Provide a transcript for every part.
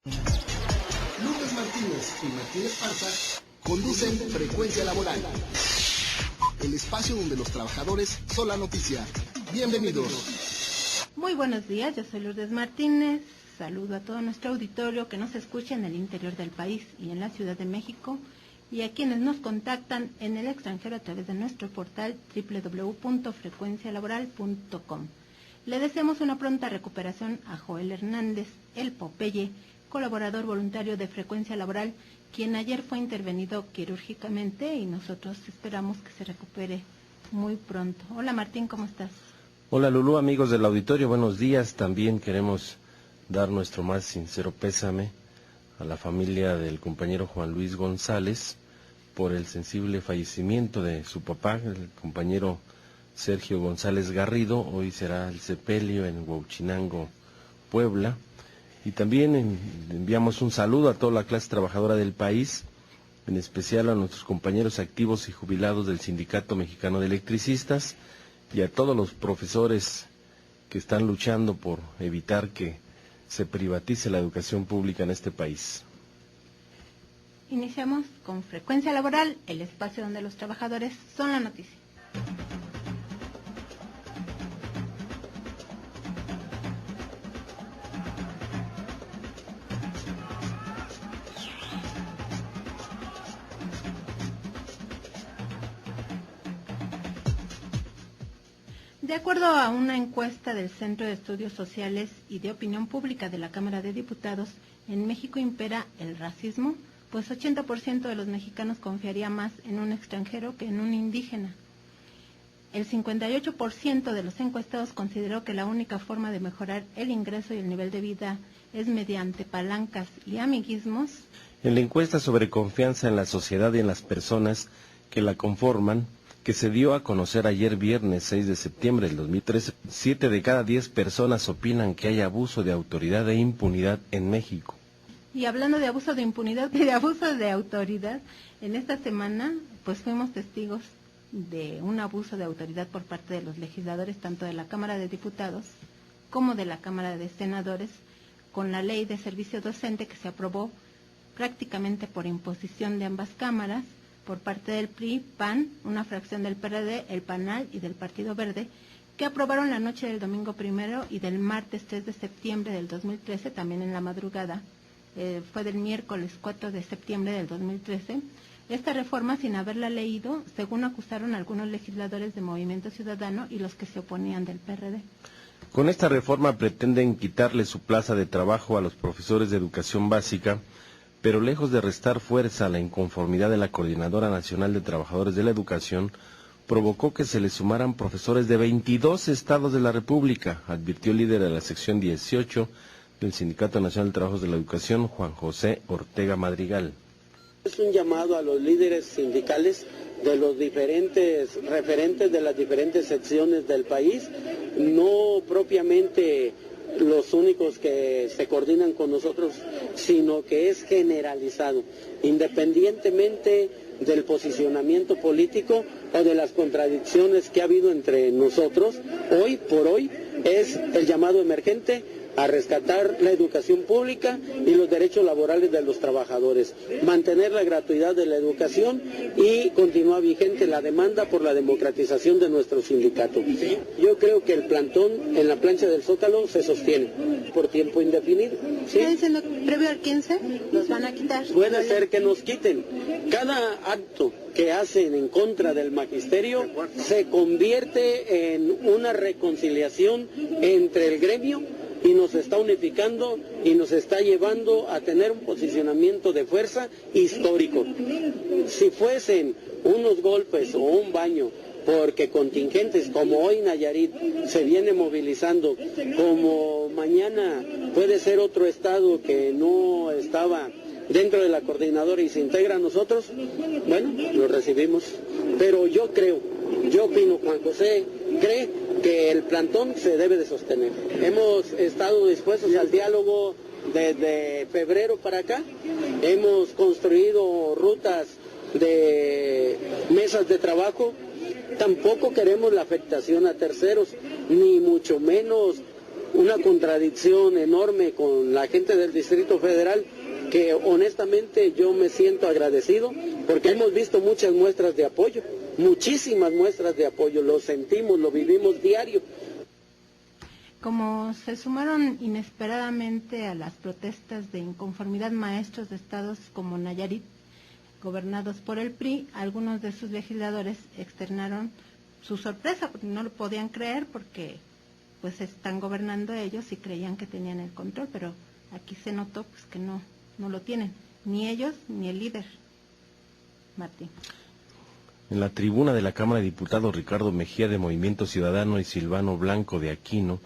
Lourdes Martínez y Martínez Parza conducen Frecuencia Laboral, el espacio donde los trabajadores son la noticia. Bienvenidos. Muy buenos días, yo soy Lourdes Martínez. Saludo a todo nuestro auditorio que nos escucha en el interior del país y en la Ciudad de México, y a quienes nos contactan en el extranjero a través de nuestro portal www.frecuencialaboral.com. Le deseamos una pronta recuperación a Joel Hernández, el Popeye, colaborador voluntario de Frecuencia Laboral, quien ayer fue intervenido quirúrgicamente y nosotros esperamos que se recupere muy pronto. Hola Martín, ¿cómo estás? Hola Lulú, amigos del auditorio, buenos días. También queremos dar nuestro más sincero pésame a la familia del compañero Juan Luis González por el sensible fallecimiento de su papá, el compañero Sergio González Garrido. Hoy será el sepelio en Huauchinango, Puebla. Y también enviamos un saludo a toda la clase trabajadora del país, en especial a nuestros compañeros activos y jubilados del Sindicato Mexicano de Electricistas y a todos los profesores que están luchando por evitar que se privatice la educación pública en este país. Iniciamos con Frecuencia Laboral, el espacio donde los trabajadores son la noticia. De acuerdo a una encuesta del Centro de Estudios Sociales y de Opinión Pública de la Cámara de Diputados, en México impera el racismo, pues 80% de los mexicanos confiaría más en un extranjero que en un indígena. El 58% de los encuestados consideró que la única forma de mejorar el ingreso y el nivel de vida es mediante palancas y amiguismos. En la encuesta sobre confianza en la sociedad y en las personas que la conforman, que se dio a conocer ayer viernes 6 de septiembre del 2013, 7 de cada 10 personas opinan que hay abuso de autoridad e impunidad en México. Y hablando de abuso de impunidad y de abuso de autoridad, en esta semana pues fuimos testigos de un abuso de autoridad por parte de los legisladores, tanto de la Cámara de Diputados como de la Cámara de Senadores, con la ley de servicio docente que se aprobó prácticamente por imposición de ambas cámaras, por parte del PRI, PAN, una fracción del PRD, el PANAL y del Partido Verde, que aprobaron la noche del domingo 1 y del martes 3 de septiembre del 2013, también en la madrugada, fue del miércoles 4 de septiembre del 2013, esta reforma sin haberla leído, según acusaron algunos legisladores de Movimiento Ciudadano y los que se oponían del PRD. Con esta reforma pretenden quitarle su plaza de trabajo a los profesores de educación básica, pero lejos de restar fuerza a la inconformidad de la Coordinadora Nacional de Trabajadores de la Educación, provocó que se le sumaran profesores de 22 estados de la República, advirtió el líder de la sección 18 del Sindicato Nacional de Trabajos de la Educación, Juan José Ortega Madrigal. Es un llamado a los líderes sindicales de los diferentes referentes de las diferentes secciones del país, no propiamente los únicos que se coordinan con nosotros, sino que es generalizado, independientemente del posicionamiento político o de las contradicciones que ha habido entre nosotros. Hoy por hoy es el llamado emergente a rescatar la educación pública y los derechos laborales de los trabajadores, mantener la gratuidad de la educación y continúa vigente la demanda por la democratización de nuestro sindicato. Yo creo que el plantón en la plancha del Zócalo se sostiene por tiempo indefinido. ¿Sí? ¿Está diciendo que previo al 15 los van a quitar? Puede ser que nos quiten. Cada acto que hacen en contra del magisterio se convierte en una reconciliación entre el gremio y nos está unificando y nos está llevando a tener un posicionamiento de fuerza histórico. Si fuesen unos golpes o un baño, porque contingentes como hoy Nayarit se viene movilizando, como mañana puede ser otro estado que no estaba dentro de la coordinadora y se integra a nosotros, bueno, lo recibimos. Pero yo opino, Juan José cree que el plantón se debe de sostener. Hemos estado dispuestos al diálogo desde febrero para acá, hemos construido rutas de mesas de trabajo, tampoco queremos la afectación a terceros, ni mucho menos una contradicción enorme con la gente del Distrito Federal, que honestamente yo me siento agradecido porque hemos visto muchas muestras de apoyo, muchísimas muestras de apoyo, lo sentimos, lo vivimos diario. Como se sumaron inesperadamente a las protestas de inconformidad maestros de estados como Nayarit, gobernados por el PRI, algunos de sus legisladores externaron su sorpresa, porque no lo podían creer porque pues están gobernando ellos y creían que tenían el control, pero aquí se notó pues que no lo tienen, ni ellos ni el líder. Martín. En la tribuna de la Cámara de Diputados, Ricardo Mejía de Movimiento Ciudadano y Silvano Blanco de Aquino,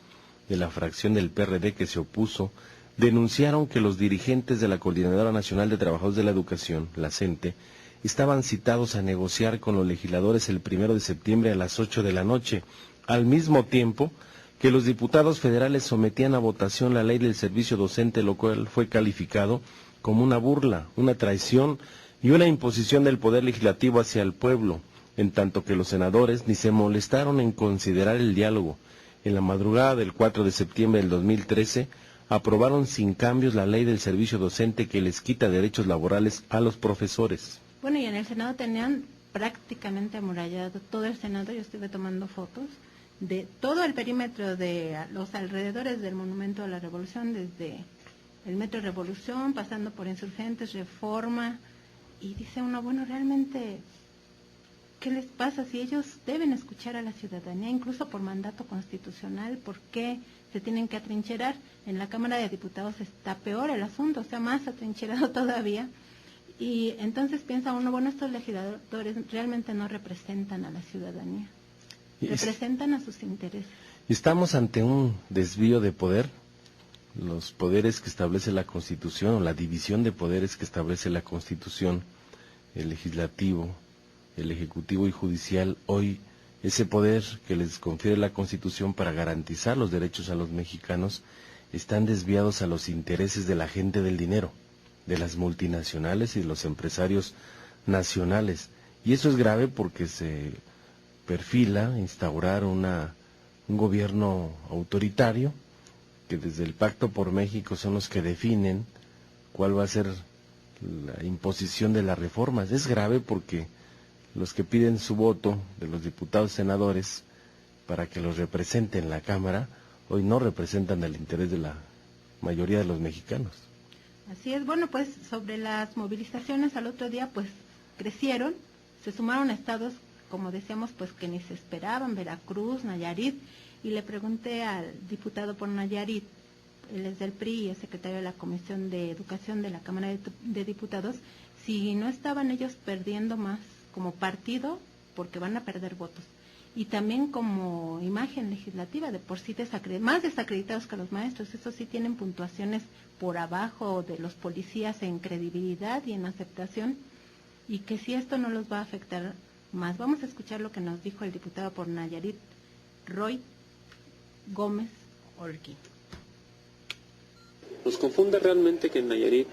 de la fracción del PRD que se opuso, denunciaron que los dirigentes de la Coordinadora Nacional de Trabajadores de la Educación, la CENTE, estaban citados a negociar con los legisladores el 1 de septiembre a las 8 de la noche, al mismo tiempo que los diputados federales sometían a votación la ley del servicio docente, lo cual fue calificado como una burla, una traición y una imposición del Poder Legislativo hacia el pueblo, en tanto que los senadores ni se molestaron en considerar el diálogo. En la madrugada del 4 de septiembre del 2013, aprobaron sin cambios la ley del servicio docente que les quita derechos laborales a los profesores. Bueno, y en el Senado tenían prácticamente amurallado todo el Senado, yo estuve tomando fotos de todo el perímetro de los alrededores del Monumento a la Revolución, desde el Metro Revolución, pasando por Insurgentes, Reforma, y dice uno, bueno, realmente, ¿qué les pasa si ellos deben escuchar a la ciudadanía, incluso por mandato constitucional? ¿Por qué se tienen que atrincherar? En la Cámara de Diputados está peor el asunto, o sea, más atrincherado todavía. Y entonces piensa uno, bueno, estos legisladores realmente no representan a la ciudadanía, representan a sus intereses. Estamos ante un desvío de poder. Los poderes que establece la Constitución, o la división de poderes que establece la Constitución, el legislativo, el ejecutivo y judicial, hoy ese poder que les confiere la Constitución para garantizar los derechos a los mexicanos, están desviados a los intereses de la gente del dinero, de las multinacionales y de los empresarios nacionales. Y eso es grave porque se perfila instaurar un gobierno autoritario, que desde el Pacto por México son los que definen cuál va a ser la imposición de las reformas. Es grave porque los que piden su voto de los diputados y senadores para que los representen en la Cámara, hoy no representan el interés de la mayoría de los mexicanos. Así es. Bueno, pues sobre las movilizaciones al otro día pues crecieron, se sumaron estados, como decíamos, pues que ni se esperaban, Veracruz, Nayarit, y le pregunté al diputado por Nayarit, él es del PRI y es secretario de la Comisión de Educación de la Cámara de Diputados, si no estaban ellos perdiendo más como partido, porque van a perder votos, y también como imagen legislativa, de por sí más desacreditados que los maestros. Eso sí, tienen puntuaciones por abajo de los policías en credibilidad y en aceptación, y que si esto no los va a afectar más. Vamos a escuchar lo que nos dijo el diputado por Nayarit, Roy Gómez Orqui. Nos confunde realmente que en Nayarit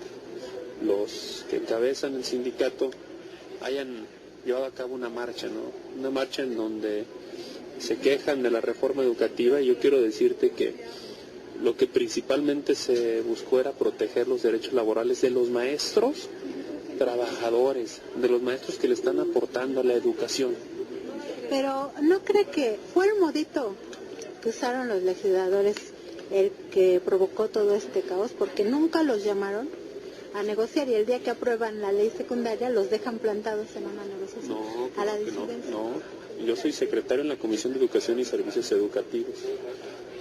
los que encabezan el sindicato hayan llevado a cabo una marcha, ¿no? Una marcha en donde se quejan de la reforma educativa, y yo quiero decirte que lo que principalmente se buscó era proteger los derechos laborales de los maestros trabajadores, de los maestros que le están aportando a la educación. Pero ¿no cree que fue el modito que usaron los legisladores el que provocó todo este caos? Porque nunca los llamaron a negociar, y el día que aprueban la ley secundaria los dejan plantados en una negociación. No, a la disidencia. No, yo soy secretario en la Comisión de Educación y Servicios Educativos.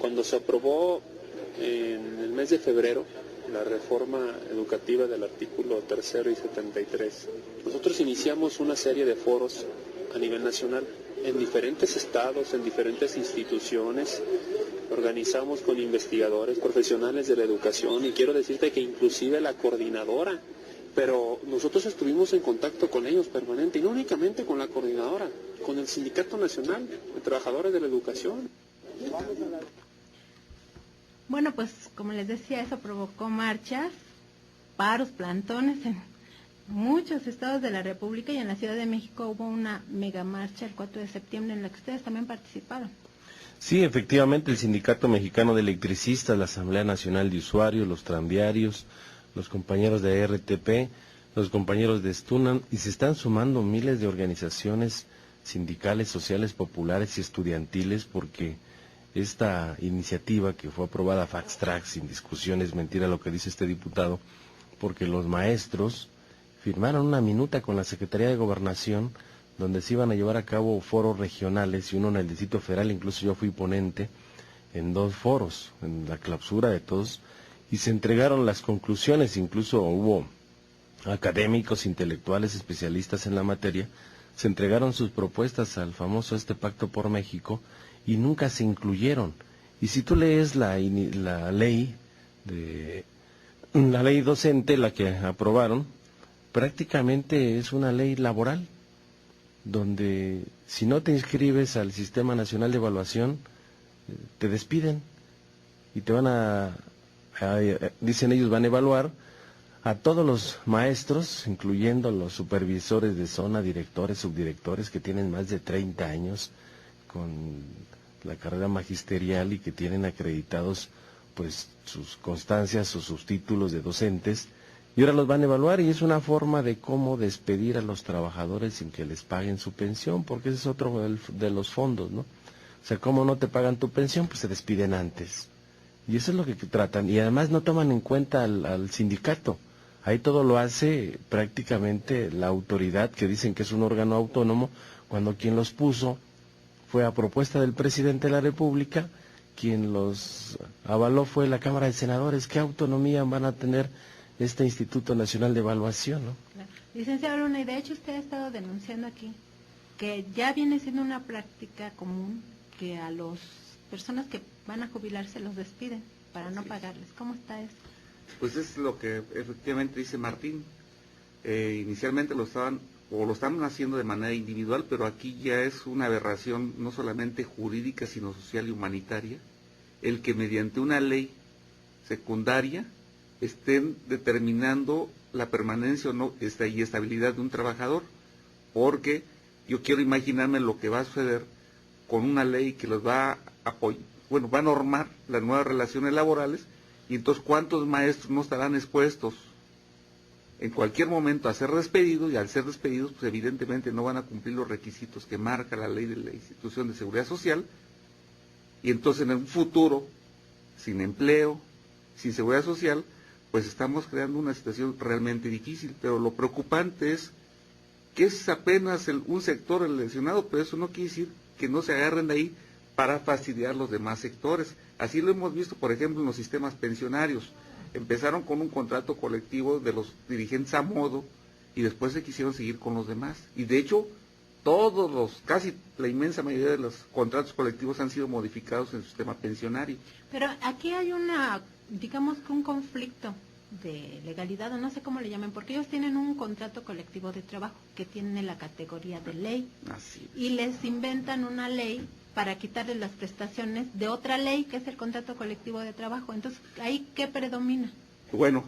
Cuando se aprobó en el mes de febrero la reforma educativa del artículo 3 y 73, nosotros iniciamos una serie de foros a nivel nacional, en diferentes estados, en diferentes instituciones. Organizamos con investigadores, profesionales de la educación, y quiero decirte que inclusive la coordinadora, pero nosotros estuvimos en contacto con ellos permanente, y no únicamente con la coordinadora, con el Sindicato Nacional de Trabajadores de la Educación. Bueno, pues como les decía, eso provocó marchas, paros, plantones en muchos estados de la República, y en la Ciudad de México hubo una mega marcha el 4 de septiembre en la que ustedes también participaron. Sí, efectivamente, el Sindicato Mexicano de Electricistas, la Asamblea Nacional de Usuarios, los tranviarios, los compañeros de RTP, los compañeros de Stunan, y se están sumando miles de organizaciones sindicales, sociales, populares y estudiantiles, porque esta iniciativa que fue aprobada fast track, sin discusión, es mentira lo que dice este diputado, porque los maestros firmaron una minuta con la Secretaría de Gobernación donde se iban a llevar a cabo foros regionales y uno en el Distrito Federal. Incluso yo fui ponente en 2 foros, en la clausura de todos, y se entregaron las conclusiones. Incluso hubo académicos, intelectuales, especialistas en la materia, se entregaron sus propuestas al famoso Pacto por México y nunca se incluyeron. Y si tú lees la ley docente, la que aprobaron, prácticamente es una ley laboral, donde si no te inscribes al Sistema Nacional de Evaluación, te despiden y te van dicen ellos, van a evaluar a todos los maestros, incluyendo los supervisores de zona, directores, subdirectores, que tienen más de 30 años con la carrera magisterial y que tienen acreditados pues sus constancias o sus títulos de docentes, y ahora los van a evaluar, y es una forma de cómo despedir a los trabajadores sin que les paguen su pensión, porque ese es otro de los fondos, ¿no? O sea, como no te pagan tu pensión, pues se despiden antes. Y eso es lo que tratan, y además no toman en cuenta al sindicato. Ahí todo lo hace prácticamente la autoridad, que dicen que es un órgano autónomo, cuando quien los puso fue a propuesta del presidente de la República, quien los avaló fue la Cámara de Senadores. ¿Qué autonomía van a tener este Instituto Nacional de Evaluación, ¿no? Claro. Licenciado Luna, y de hecho usted ha estado denunciando aquí que ya viene siendo una práctica común que a las personas que van a jubilarse los despiden para no pagarles. ¿Cómo está eso? Pues es lo que efectivamente dice Martín. Inicialmente lo están haciendo de manera individual, pero aquí ya es una aberración no solamente jurídica, sino social y humanitaria, el que mediante una ley secundaria estén determinando la permanencia o no y estabilidad de un trabajador, porque yo quiero imaginarme lo que va a suceder con una ley que los va a apoyar, bueno, va a normar las nuevas relaciones laborales, y entonces cuántos maestros no estarán expuestos en cualquier momento a ser despedidos, y al ser despedidos pues evidentemente no van a cumplir los requisitos que marca la ley de la Institución de Seguridad Social, y entonces en un futuro sin empleo, sin seguridad social, pues estamos creando una situación realmente difícil. Pero lo preocupante es que es apenas un sector lesionado, pero eso no quiere decir que no se agarren de ahí para fastidiar los demás sectores. Así lo hemos visto, por ejemplo, en los sistemas pensionarios. Empezaron con un contrato colectivo de los dirigentes a modo, y después se quisieron seguir con los demás. Y de hecho, casi la inmensa mayoría de los contratos colectivos han sido modificados en el sistema pensionario. Pero aquí hay digamos que un conflicto de legalidad, o no sé cómo le llamen, porque ellos tienen un contrato colectivo de trabajo que tiene la categoría de ley. Así es. Y les inventan una ley para quitarles las prestaciones de otra ley, que es el contrato colectivo de trabajo. Entonces, ¿ahí qué predomina? Bueno,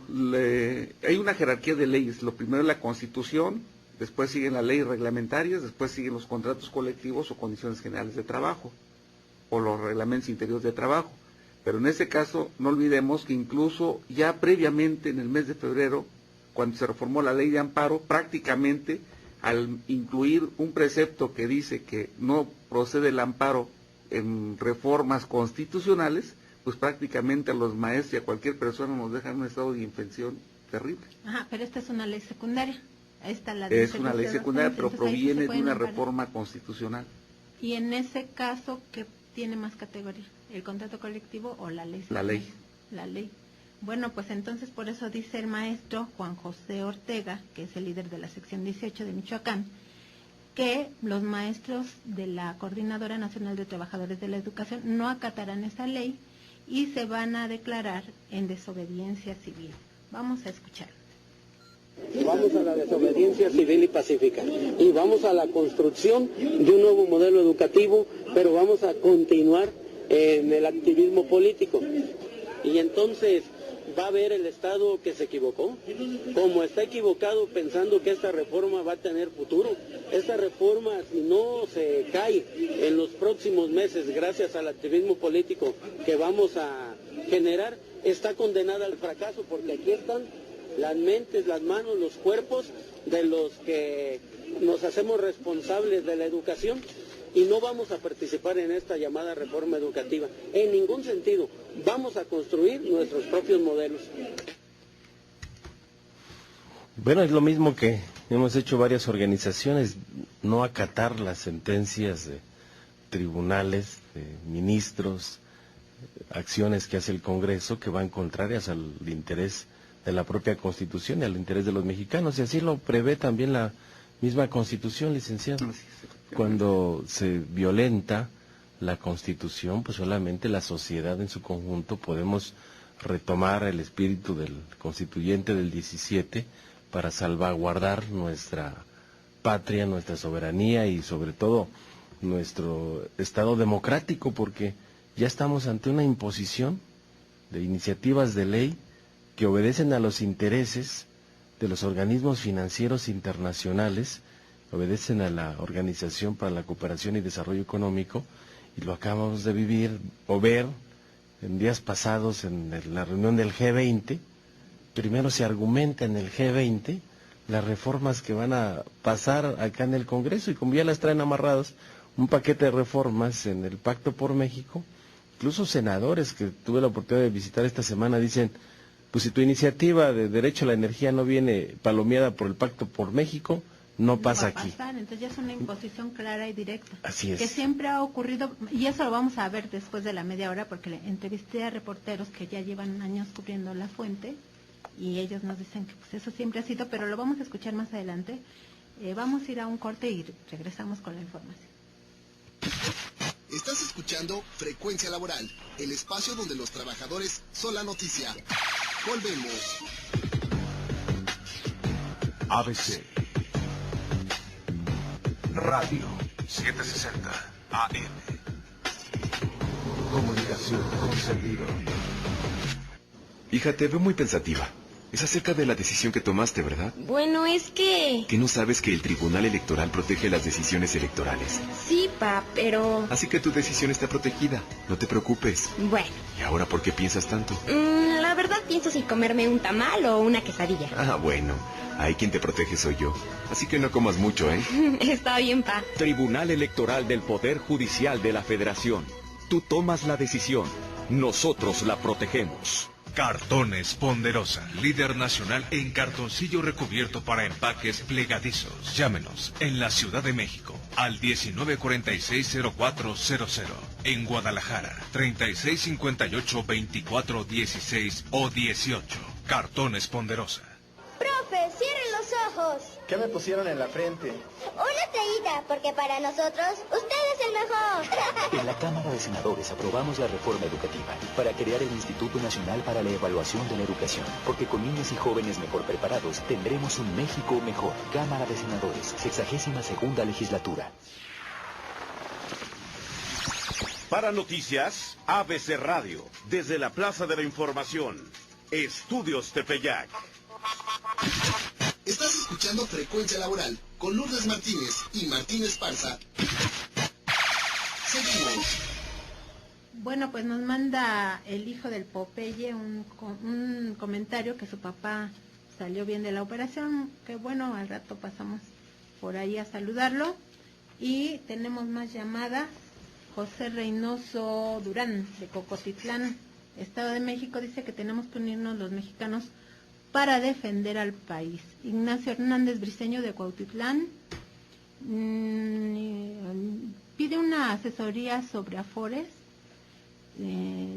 hay una jerarquía de leyes. Lo primero es la Constitución, después siguen las leyes reglamentarias, después siguen los contratos colectivos o condiciones generales de trabajo, o los reglamentos interiores de trabajo. Pero en este caso, no olvidemos que incluso ya previamente, en el mes de febrero, cuando se reformó la ley de amparo, prácticamente al incluir un precepto que dice que no procede el amparo en reformas constitucionales, pues prácticamente a los maestros y a cualquier persona nos dejan en un estado de indefensión terrible. Ajá, pero esta es una ley secundaria. Es una ley secundaria, pero proviene de una reforma constitucional. Y en ese caso, ¿qué tiene más categoría? ¿El contrato colectivo o la ley? La ley. La ley. Bueno, pues entonces por eso dice el maestro Juan José Ortega, que es el líder de la sección 18 de Michoacán, que los maestros de la Coordinadora Nacional de Trabajadores de la Educación no acatarán esa ley y se van a declarar en desobediencia civil. Vamos a escuchar. Vamos a la desobediencia civil y pacífica, y vamos a la construcción de un nuevo modelo educativo, pero vamos a continuar en el activismo político. Y entonces va a ver el Estado que se equivocó, como está equivocado pensando que esta reforma va a tener futuro. Esta reforma, si no se cae en los próximos meses, gracias al activismo político que vamos a generar, está condenada al fracaso, porque aquí están las mentes, las manos, los cuerpos de los que nos hacemos responsables de la educación, y no vamos a participar en esta llamada reforma educativa. En ningún sentido. Vamos a construir nuestros propios modelos. Bueno, es lo mismo que hemos hecho varias organizaciones, no acatar las sentencias de tribunales, de ministros, acciones que hace el Congreso que van contrarias al interés de la propia Constitución y al interés de los mexicanos, y así lo prevé también la misma Constitución, licenciado. Cuando se violenta la Constitución, pues solamente la sociedad en su conjunto podemos retomar el espíritu del constituyente del 17 para salvaguardar nuestra patria, nuestra soberanía y sobre todo nuestro Estado democrático, porque ya estamos ante una imposición de iniciativas de ley que obedecen a los intereses de los organismos financieros internacionales, obedecen a la Organización para la Cooperación y Desarrollo Económico, y lo acabamos de vivir o ver en días pasados en la reunión del G20. Primero se argumenta en el G20 las reformas que van a pasar acá en el Congreso, y como ya las traen amarradas, un paquete de reformas en el Pacto por México. Incluso senadores que tuve la oportunidad de visitar esta semana dicen, pues si tu iniciativa de derecho a la energía no viene palomeada por el Pacto por México, no pasa aquí. Entonces ya es una imposición clara y directa. Así es. Que siempre ha ocurrido, y eso lo vamos a ver después de la media hora, porque le entrevisté a reporteros que ya llevan años cubriendo la fuente, y ellos nos dicen que pues eso siempre ha sido, pero lo vamos a escuchar más adelante. Vamos a ir a un corte y regresamos con la información. Estás escuchando Frecuencia Laboral, el espacio donde los trabajadores son la noticia. Volvemos. ABC Radio 760 AM. Comunicación con sentido. Hija, te veo muy pensativa. Es acerca de la decisión que tomaste, ¿verdad? Bueno, es que... ¿Que no sabes que el Tribunal Electoral protege las decisiones electorales? Sí, pa, pero... Así que tu decisión está protegida. No te preocupes. Bueno. ¿Y ahora por qué piensas tanto? La verdad pienso si comerme un tamal o una quesadilla. Ah, bueno. Ahí quien te protege soy yo. Así que no comas mucho, ¿eh? Está bien, pa. Tribunal Electoral del Poder Judicial de la Federación. Tú tomas la decisión. Nosotros la protegemos. Cartones Ponderosa, líder nacional en cartoncillo recubierto para empaques plegadizos. Llámenos en la Ciudad de México al 1946-0400. En Guadalajara, 3658-2416 o 18. Cartones Ponderosa. Profe, cierren los ojos. ¿Qué me pusieron en la frente? Una estrellita, porque para nosotros usted es el mejor. En la Cámara de Senadores aprobamos la reforma educativa para crear el Instituto Nacional para la Evaluación de la Educación, porque con niños y jóvenes mejor preparados tendremos un México mejor. Cámara de Senadores, 62ª legislatura. Para noticias, ABC Radio, desde la Plaza de la Información, Estudios Tepeyac. Estás escuchando Frecuencia Laboral con Lourdes Martínez y Martín Esparza. Seguimos. Bueno, pues nos manda el hijo del Popeye un comentario que su papá salió bien de la operación, que bueno, al rato pasamos por ahí a saludarlo. Y tenemos más llamadas. José Reynoso Durán, de Cocotitlán, Estado de México, dice que tenemos que unirnos los mexicanos para defender al país. Ignacio Hernández Briceño, de Cuautitlán, pide una asesoría sobre Afores.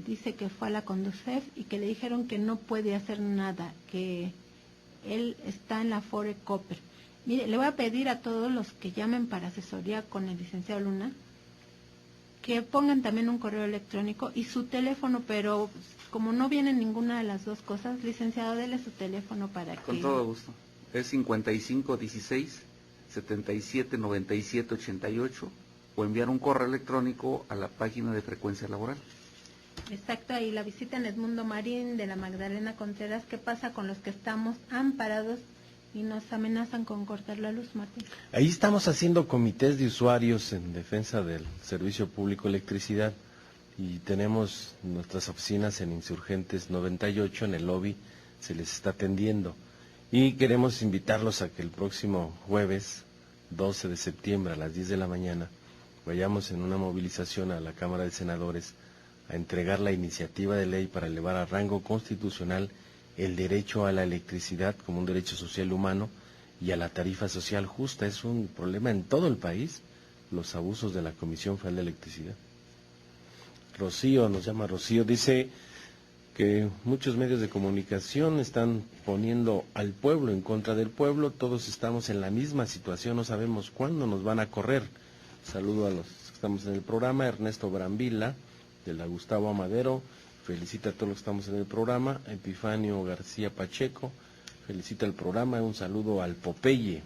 Dice que fue a la Conducef y que le dijeron que no puede hacer nada, que él está en la Afore Copper. Mire, le voy a pedir a todos los que llamen para asesoría con el licenciado Luna que pongan también un correo electrónico y su teléfono, pero como no viene ninguna de las dos cosas, licenciado, dele su teléfono para que... Con todo gusto. Es 5516-779788 o enviar un correo electrónico a la página de Frecuencia Laboral. Exacto, ahí la visita en Edmundo Marín de la Magdalena Contreras. ¿Qué pasa con los que estamos amparados y nos amenazan con cortar la luz, Martín? Ahí estamos haciendo comités de usuarios en defensa del servicio público de electricidad y tenemos nuestras oficinas en Insurgentes 98, en el lobby se les está atendiendo y queremos invitarlos a que el próximo jueves 12 de septiembre a las 10 de la mañana vayamos en una movilización a la Cámara de Senadores a entregar la iniciativa de ley para elevar a rango constitucional el derecho a la electricidad como un derecho social humano y a la tarifa social justa. Es un problema en todo el país, los abusos de la Comisión Federal de Electricidad. Rocío, nos llama Rocío, dice que muchos medios de comunicación están poniendo al pueblo en contra del pueblo, todos estamos en la misma situación, no sabemos cuándo nos van a correr. Saludo a los que estamos en el programa, Ernesto Brambila, de la Gustavo Amadero, felicita a todos los que estamos en el programa, Epifanio García Pacheco, felicita el programa, un saludo al Popeye.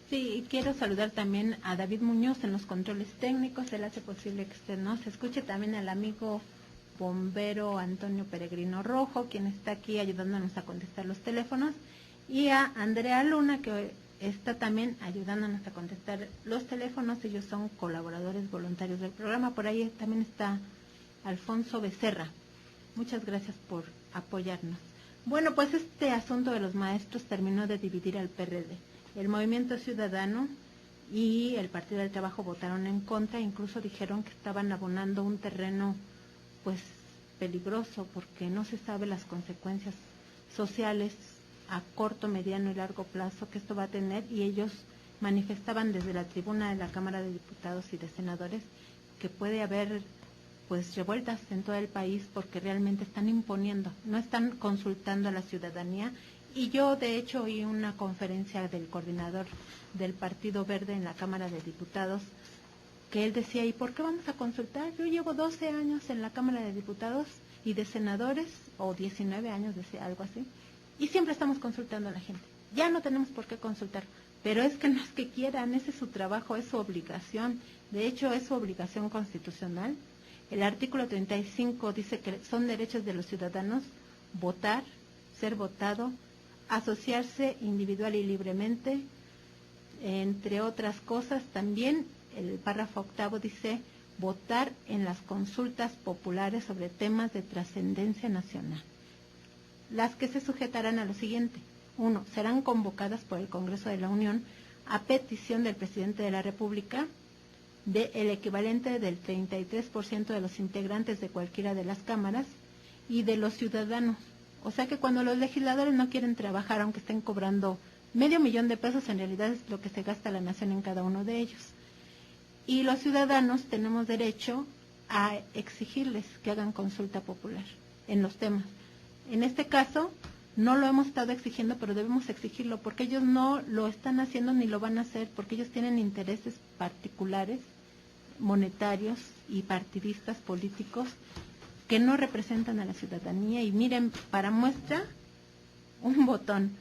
Sí, y quiero saludar también a David Muñoz en los controles técnicos, él hace posible que usted nos escuche, también al amigo bombero Antonio Peregrino Rojo, quien está aquí ayudándonos a contestar los teléfonos, y a Andrea Luna, que está también ayudándonos a contestar los teléfonos. Ellos son colaboradores voluntarios del programa. Por ahí también está Alfonso Becerra. Muchas gracias por apoyarnos. Bueno, pues este asunto de los maestros terminó de dividir al PRD. El Movimiento Ciudadano y el Partido del Trabajo votaron en contra, incluso dijeron que estaban abonando un terreno pues peligroso porque no se sabe las consecuencias sociales a corto, mediano y largo plazo que esto va a tener, y ellos manifestaban desde la tribuna de la Cámara de Diputados y de Senadores que puede haber pues revueltas en todo el país porque realmente están imponiendo, no están consultando a la ciudadanía. Y yo de hecho oí una conferencia del coordinador del Partido Verde en la Cámara de Diputados que él decía, ¿y por qué vamos a consultar? Yo llevo 12 años en la Cámara de Diputados y de Senadores, o 19 años, decía algo así, y siempre estamos consultando a la gente. Ya no tenemos por qué consultar, pero es que no es que quieran, ese es su trabajo, es su obligación. De hecho, es su obligación constitucional. El artículo 35 dice que son derechos de los ciudadanos votar, ser votado, asociarse individual y libremente, entre otras cosas. También el párrafo octavo dice votar en las consultas populares sobre temas de trascendencia nacional, las que se sujetarán a lo siguiente. 1. Serán convocadas por el Congreso de la Unión a petición del Presidente de la República del equivalente del 33% de los integrantes de cualquiera de las cámaras y de los ciudadanos. O sea que cuando los legisladores no quieren trabajar, aunque estén cobrando $500,000 de pesos, en realidad es lo que se gasta la nación en cada uno de ellos. Y los ciudadanos tenemos derecho a exigirles que hagan consulta popular en los temas. En este caso, no lo hemos estado exigiendo, pero debemos exigirlo, porque ellos no lo están haciendo ni lo van a hacer, porque ellos tienen intereses particulares, monetarios y partidistas políticos que no representan a la ciudadanía. Y miren, para muestra, un botón.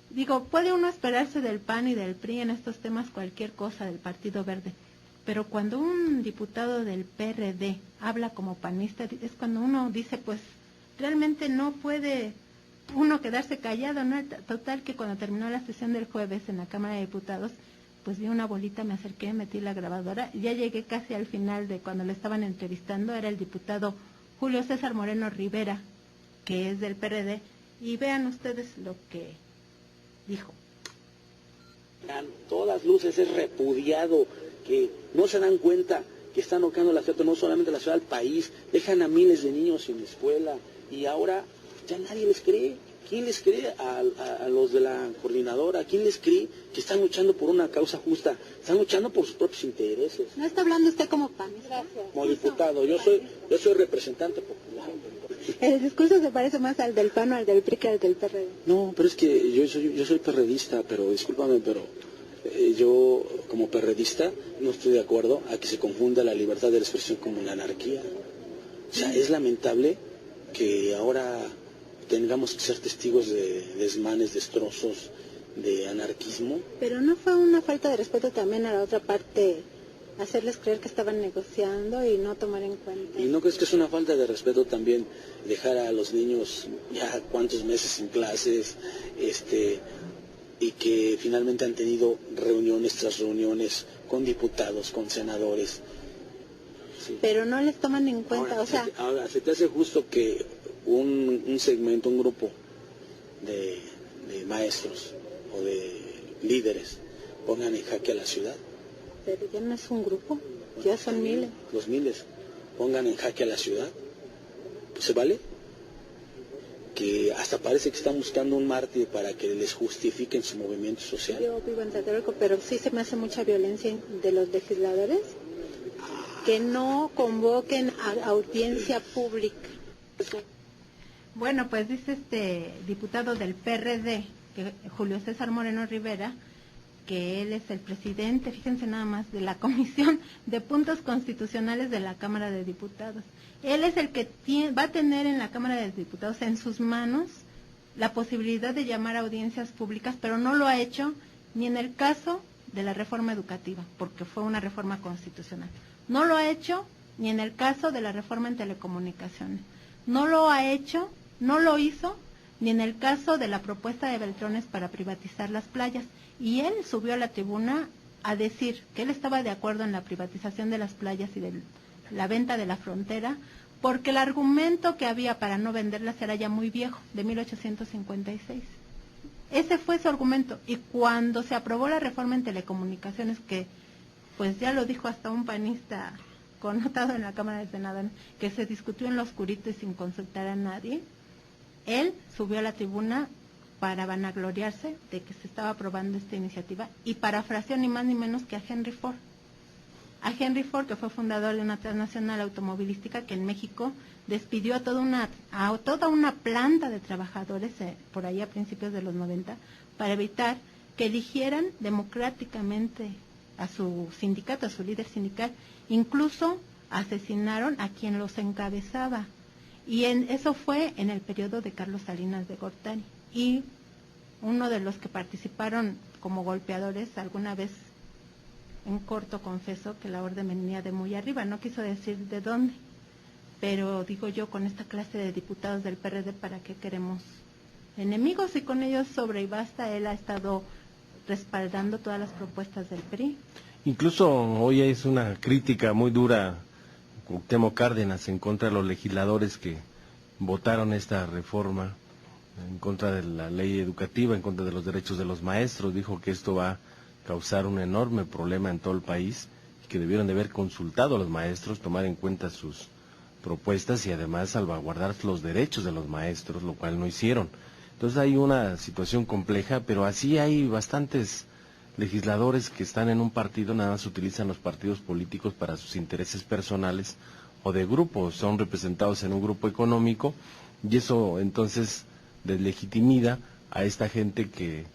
Digo, puede uno esperarse del PAN y del PRI en estos temas cualquier cosa, del Partido Verde, pero cuando un diputado del PRD habla como panista, es cuando uno dice, pues, realmente no puede uno quedarse callado, ¿no? Total que cuando terminó la sesión del jueves en la Cámara de Diputados, pues vi una bolita, me acerqué, metí la grabadora, y ya llegué casi al final de cuando le estaban entrevistando. Era el diputado Julio César Moreno Rivera, que es del PRD, y vean ustedes lo que dijo. A todas luces es repudiado, que no se dan cuenta que están tocando la ciudad, no solamente la ciudad, del país, dejan a miles de niños sin escuela, y ahora ya nadie les cree. ¿Quién les cree a los de la coordinadora? ¿Quién les cree que están luchando por una causa justa? Están luchando por sus propios intereses. ¿No está hablando usted como panista? Como diputado, yo soy representante popular. El discurso se parece más al del PAN o al del PRI que al del PRD. No, pero es que yo soy perredista, pero discúlpame, pero yo como perredista no estoy de acuerdo a que se confunda la libertad de expresión como la anarquía. O sea, es lamentable que ahora tengamos que ser testigos de desmanes, destrozos, de anarquismo. Pero ¿no fue una falta de respeto también a la otra parte hacerles creer que estaban negociando y no tomar en cuenta. ¿Y no crees que es una falta de respeto también dejar a los niños ya cuántos meses sin clases, y que finalmente han tenido reuniones tras reuniones con diputados, con senadores? Sí. Pero no les toman en cuenta, ahora, ¿se te hace justo que un segmento, un grupo de maestros o de líderes pongan en jaque a la ciudad? Pero ya no es un grupo, ya son miles. Los miles pongan en jaque a la ciudad. ¿Se vale? Que hasta parece que están buscando un mártir para que les justifiquen su movimiento social. Yo vivo en Tlatelolco, pero sí se me hace mucha violencia de los legisladores que no convoquen a audiencia pública. Bueno, pues dice este diputado del PRD, Julio César Moreno Rivera, que él es el presidente, fíjense nada más, de la Comisión de Puntos Constitucionales de la Cámara de Diputados. Él es el que va a tener en la Cámara de Diputados en sus manos la posibilidad de llamar a audiencias públicas, pero no lo ha hecho ni en el caso de la reforma educativa, porque fue una reforma constitucional. No lo ha hecho ni en el caso de la reforma en telecomunicaciones. No lo ha hecho, no lo hizo ni en el caso de la propuesta de Beltrones para privatizar las playas. Y él subió a la tribuna a decir que él estaba de acuerdo en la privatización de las playas y de la venta de la frontera, porque el argumento que había para no venderlas era ya muy viejo, de 1856. Ese fue su argumento. Y cuando se aprobó la reforma en telecomunicaciones, que pues ya lo dijo hasta un panista connotado en la Cámara de Senadores, que se discutió en lo oscurito y sin consultar a nadie, él subió a la tribuna para vanagloriarse de que se estaba aprobando esta iniciativa y parafraseó ni más ni menos que a Henry Ford. A Henry Ford, que fue fundador de una transnacional automovilística que en México despidió a toda una planta de trabajadores por ahí a principios de los 90 para evitar que eligieran democráticamente a su sindicato, a su líder sindical. Incluso asesinaron a quien los encabezaba. Y eso fue en el periodo de Carlos Salinas de Gortari. Y uno de los que participaron como golpeadores alguna vez en corto confesó que la orden venía de muy arriba, no quiso decir de dónde, pero digo yo, con esta clase de diputados del PRD, ¿para qué queremos enemigos? Y con ellos sobre y basta. Él ha estado respaldando todas las propuestas del PRI. Incluso hoy es una crítica muy dura Cuauhtémoc Cárdenas en contra de los legisladores que votaron esta reforma, en contra de la ley educativa, en contra de los derechos de los maestros. Dijo que esto va a causar un enorme problema en todo el país y que debieron de haber consultado a los maestros, tomar en cuenta sus propuestas y además salvaguardar los derechos de los maestros, lo cual no hicieron. Entonces hay una situación compleja, pero así hay bastantes legisladores que están en un partido, nada más utilizan los partidos políticos para sus intereses personales o de grupo, son representados en un grupo económico y eso entonces deslegitimida a esta gente que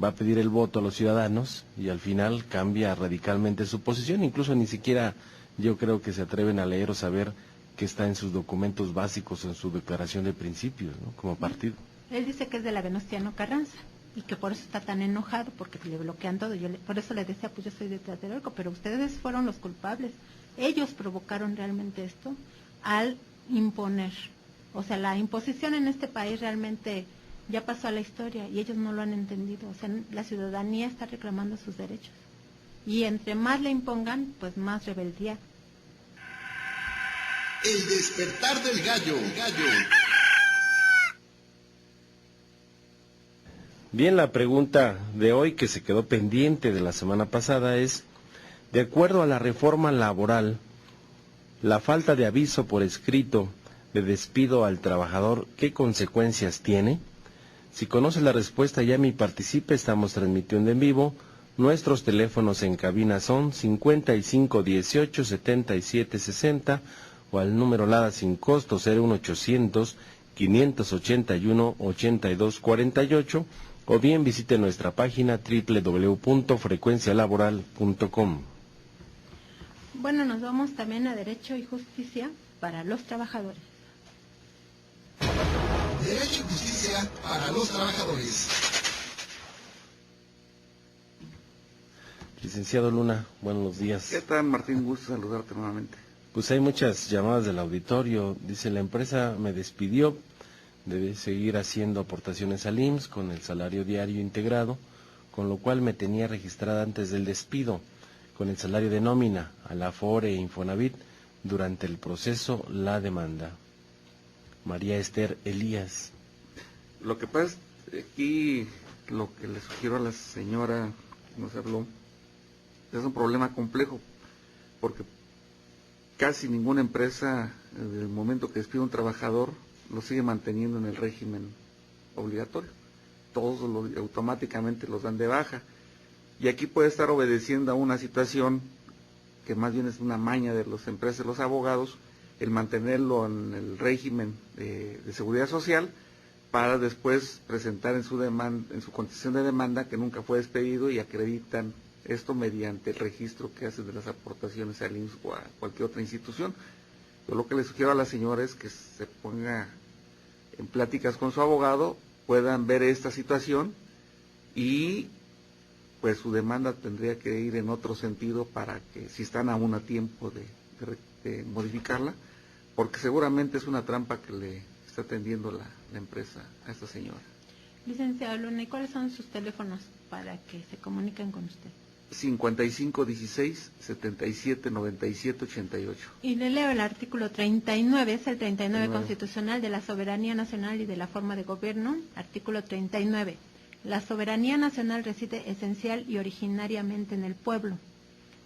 va a pedir el voto a los ciudadanos y al final cambia radicalmente su posición. Incluso ni siquiera yo creo que se atreven a leer o saber qué está en sus documentos básicos, en su declaración de principios, ¿no?, como partido. Él dice que es de la Venustiano Carranza y que por eso está tan enojado, porque le bloquean todo. Por eso le decía, pues yo soy de Tlatelolco, pero ustedes fueron los culpables. Ellos provocaron realmente esto al imponer. O sea, la imposición en este país realmente ya pasó a la historia y ellos no lo han entendido. O sea, la ciudadanía está reclamando sus derechos. Y entre más le impongan, pues más rebeldía. El despertar del gallo. Bien, la pregunta de hoy que se quedó pendiente de la semana pasada es, de acuerdo a la reforma laboral, la falta de aviso por escrito de despido al trabajador, ¿qué consecuencias tiene? Si conoce la respuesta, llame y participe. Estamos transmitiendo en vivo. Nuestros teléfonos en cabina son 5518-7760 o al número LADA sin costo 01800-581-8248 o bien visite nuestra página www.frecuencialaboral.com. Bueno, nos vamos también a Derecho y Justicia para los trabajadores. Derecho y Justicia para los trabajadores. Licenciado Luna, buenos días. ¿Qué tal, Martín? Gusto saludarte nuevamente. Pues hay muchas llamadas del auditorio. Dice, la empresa me despidió, debe seguir haciendo aportaciones al IMSS con el salario diario integrado, con lo cual me tenía registrada antes del despido, con el salario de nómina, a la Afore e Infonavit, durante el proceso la demanda. María Esther Elías. Lo que pasa es aquí, lo que le sugiero a la señora que nos habló, es un problema complejo, porque casi ninguna empresa, desde el momento que despide a un trabajador, lo sigue manteniendo en el régimen obligatorio. Todos automáticamente los dan de baja. Y aquí puede estar obedeciendo a una situación que más bien es una maña de las empresas, de los abogados, el mantenerlo en el régimen de seguridad social, para después presentar en su demanda, en su contestación de demanda, que nunca fue despedido, y acreditan esto mediante el registro que hacen de las aportaciones al IMSS o a cualquier otra institución. Yo lo que le sugiero a la señora es que se ponga en pláticas con su abogado, puedan ver esta situación, y pues su demanda tendría que ir en otro sentido para que, si están aún a tiempo de modificarla, porque seguramente es una trampa que le está tendiendo la empresa a esta señora. Licenciado Luna, ¿y cuáles son sus teléfonos para que se comuniquen con usted? 5516-779788. Y le leo el artículo 39, es el 39 constitucional de la soberanía nacional y de la forma de gobierno. Artículo 39. La soberanía nacional reside esencial y originariamente en el pueblo.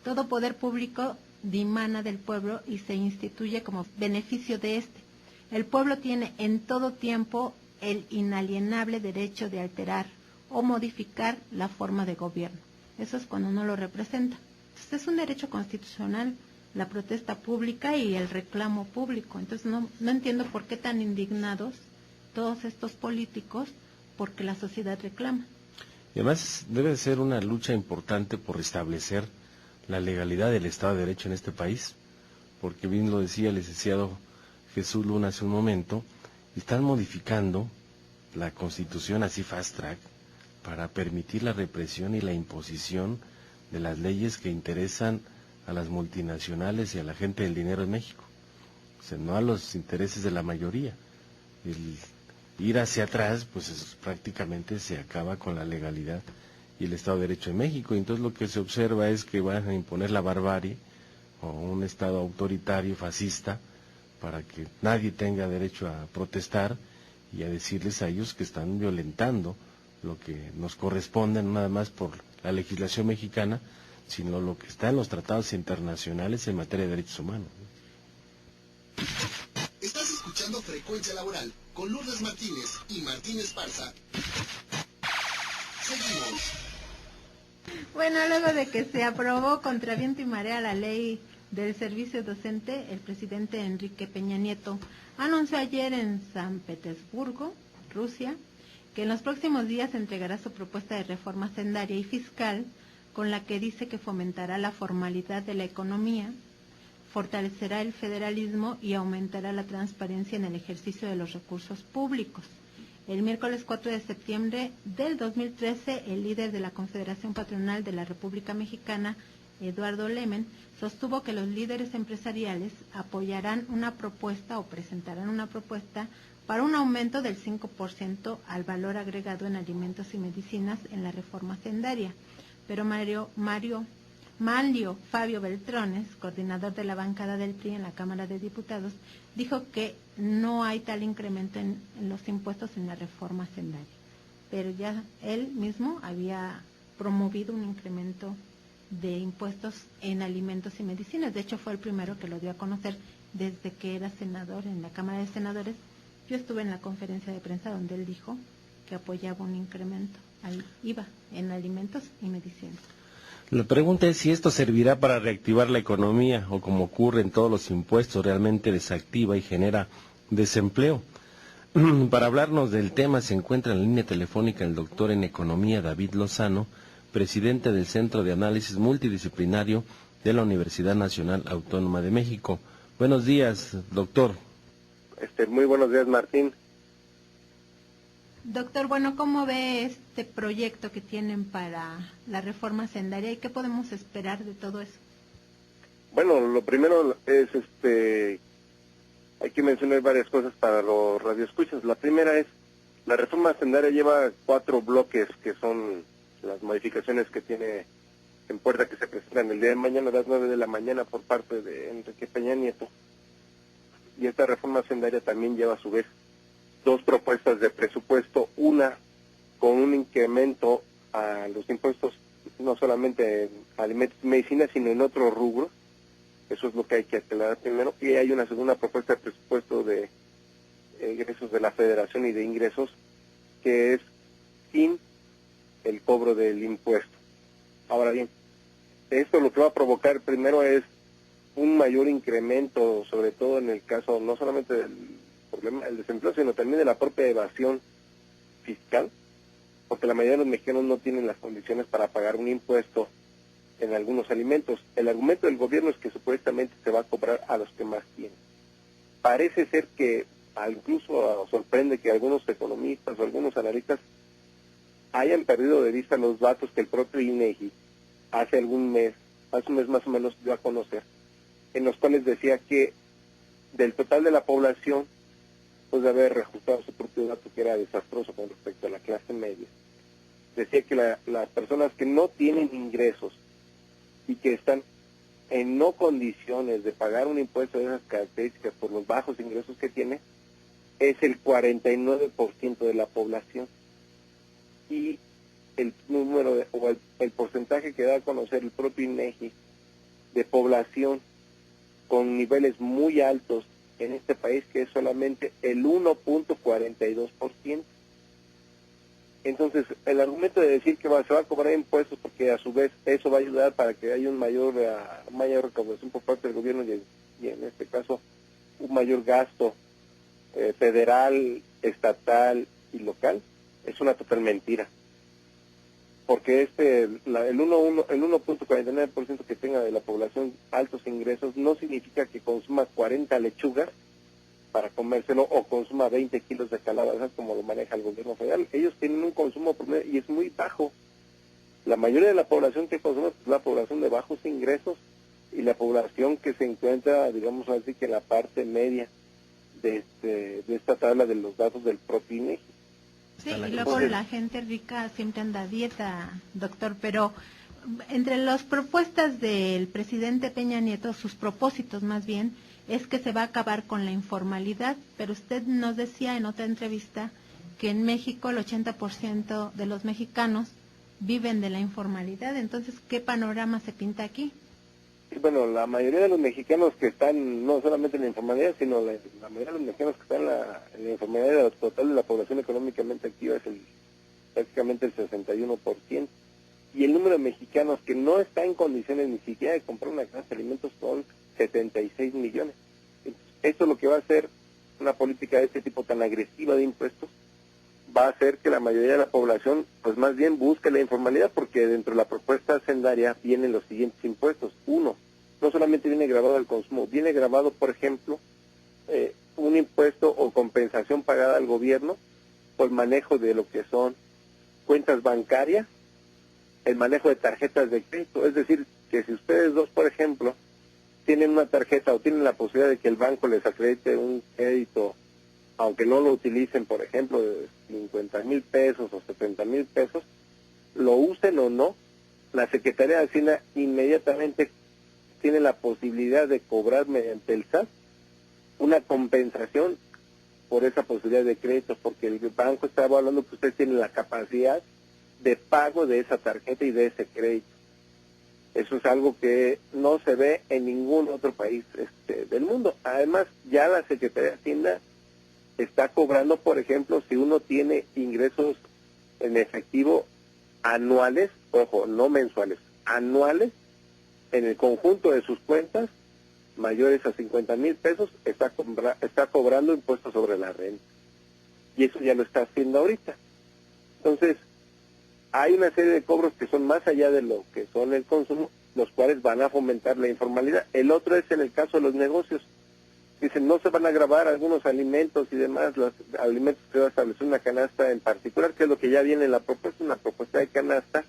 Todo poder público dimana del pueblo y se instituye como beneficio de éste. El pueblo tiene en todo tiempo el inalienable derecho de alterar o modificar la forma de gobierno. Eso es cuando uno lo representa. Entonces es un derecho constitucional la protesta pública y el reclamo público. Entonces no entiendo por qué tan indignados todos estos políticos porque la sociedad reclama. Y además debe ser una lucha importante por restablecer la legalidad del Estado de Derecho en este país, porque bien lo decía el licenciado Jesús Luna hace un momento, están modificando la Constitución así fast track para permitir la represión y la imposición de las leyes que interesan a las multinacionales y a la gente del dinero en México. O sea, no a los intereses de la mayoría. El ir hacia atrás, pues prácticamente se acaba con la legalidad y el Estado de Derecho en México. Y entonces lo que se observa es que van a imponer la barbarie o un Estado autoritario, fascista, para que nadie tenga derecho a protestar y a decirles a ellos que están violentando lo que nos corresponde, no nada más por la legislación mexicana, sino lo que está en los tratados internacionales en materia de derechos humanos. Estás escuchando Frecuencia Laboral con Lourdes Martínez y Martín Esparza. Seguimos. Bueno, luego de que se aprobó contra viento y marea la ley del servicio docente, el presidente Enrique Peña Nieto anunció ayer en San Petersburgo, Rusia, que en los próximos días entregará su propuesta de reforma hacendaria y fiscal, con la que dice que fomentará la formalidad de la economía, fortalecerá el federalismo y aumentará la transparencia en el ejercicio de los recursos públicos. El miércoles 4 de septiembre del 2013, el líder de la Confederación Patronal de la República Mexicana, Eduardo Lemen, sostuvo que los líderes empresariales apoyarán una propuesta o presentarán una propuesta para un aumento del 5% al valor agregado en alimentos y medicinas en la reforma hacendaria. Pero Mario Fabio Beltrones, coordinador de la bancada del PRI en la Cámara de Diputados, dijo que no hay tal incremento en los impuestos en la reforma hacendaria. Pero ya él mismo había promovido un incremento de impuestos en alimentos y medicinas. De hecho, fue el primero que lo dio a conocer desde que era senador en la Cámara de Senadores. Yo estuve en la conferencia de prensa donde él dijo que apoyaba un incremento al IVA en alimentos y medicinas. La pregunta es si esto servirá para reactivar la economía o, como ocurre en todos los impuestos, realmente desactiva y genera desempleo. Para hablarnos del tema se encuentra en la línea telefónica el doctor en Economía David Lozano, presidente del Centro de Análisis Multidisciplinario de la Universidad Nacional Autónoma de México. Buenos días, doctor. Muy buenos días, Martín. Doctor, bueno, ¿cómo ve este proyecto que tienen para la reforma hacendaria y qué podemos esperar de todo eso? Bueno, lo primero es, hay que mencionar varias cosas para los radioescuchas. La primera es, la reforma hacendaria lleva 4 bloques, que son las modificaciones que tiene en puerta, que se presentan el día de mañana a las 9 de la mañana por parte de Enrique Peña Nieto. Y esta reforma hacendaria también lleva a su vez 2 propuestas de presupuesto, una con un incremento a los impuestos, no solamente en alimentos y medicinas, sino en otros rubros. Eso es lo que hay que aclarar primero. Y hay una segunda propuesta de presupuesto de ingresos de la Federación y de ingresos, que es sin el cobro del impuesto. Ahora bien, esto lo que va a provocar primero es un mayor incremento, sobre todo en el caso no solamente del problema del desempleo, sino también de la propia evasión fiscal, porque la mayoría de los mexicanos no tienen las condiciones para pagar un impuesto en algunos alimentos. El argumento del gobierno es que supuestamente se va a cobrar a los que más tienen. Parece ser que incluso sorprende que algunos economistas o algunos analistas hayan perdido de vista los datos que el propio INEGI hace un mes más o menos dio a conocer, en los cuales decía que del total de la población, después de haber reajustado su propio dato que era desastroso con respecto a la clase media, decía que las personas que no tienen ingresos y que están en no condiciones de pagar un impuesto de esas características por los bajos ingresos que tiene, es el 49% de la población. Y el número el porcentaje que da a conocer el propio INEGI de población con niveles muy altos en este país, que es solamente el 1.42%. Entonces, el argumento de decir que se va a cobrar impuestos porque a su vez eso va a ayudar para que haya mayor recaudación por parte del gobierno y en este caso un mayor gasto federal, estatal y local, es una total mentira. Porque el 1.49% que tenga de la población altos ingresos no significa que consuma 40 lechugas para comérselo o consuma 20 kilos de calabazas como lo maneja el gobierno federal. Ellos tienen un consumo promedio y es muy bajo. La mayoría de la población que consume es la población de bajos ingresos y la población que se encuentra, digamos así, que en la parte media de esta tabla de los datos del propio INEGI. Sí, y luego la gente rica siempre anda a dieta, doctor, pero entre las propuestas del presidente Peña Nieto, sus propósitos más bien, es que se va a acabar con la informalidad, pero usted nos decía en otra entrevista que en México el 80% de los mexicanos viven de la informalidad. Entonces, ¿qué panorama se pinta aquí? Bueno, la mayoría de los mexicanos que están no solamente en la informalidad, sino la mayoría de los mexicanos que están en la informalidad total de la población económicamente activa es prácticamente el 61%. Y el número de mexicanos que no está en condiciones ni siquiera de comprar una canasta de alimentos son 76 millones. Entonces, esto es lo que va a hacer una política de este tipo tan agresiva de impuestos, va a hacer que la mayoría de la población pues más bien busque la informalidad, porque dentro de la propuesta hacendaria vienen los siguientes impuestos. Uno, no solamente viene grabado el consumo, viene grabado, por ejemplo, un impuesto o compensación pagada al gobierno por manejo de lo que son cuentas bancarias, el manejo de tarjetas de crédito. Es decir, que si ustedes dos, por ejemplo, tienen una tarjeta o tienen la posibilidad de que el banco les acredite un crédito, aunque no lo utilicen, por ejemplo, de 50,000 pesos o 70,000 pesos, lo usen o no, la Secretaría de Hacienda inmediatamente tiene la posibilidad de cobrar mediante el SAT una compensación por esa posibilidad de crédito, porque el banco está evaluando que ustedes tienen la capacidad de pago de esa tarjeta y de ese crédito. Eso es algo que no se ve en ningún otro país del mundo. Además, ya la Secretaría de Hacienda está cobrando, por ejemplo, si uno tiene ingresos en efectivo anuales, ojo, no mensuales, anuales, en el conjunto de sus cuentas, mayores a 50,000 pesos, está cobrando impuestos sobre la renta. Y eso ya lo está haciendo ahorita. Entonces, hay una serie de cobros que son más allá de lo que son el consumo, los cuales van a fomentar la informalidad. El otro es en el caso de los negocios. Dicen, no se van a grabar algunos alimentos y demás, los alimentos que va a establecer una canasta en particular, que es lo que ya viene en la propuesta, una propuesta de canasta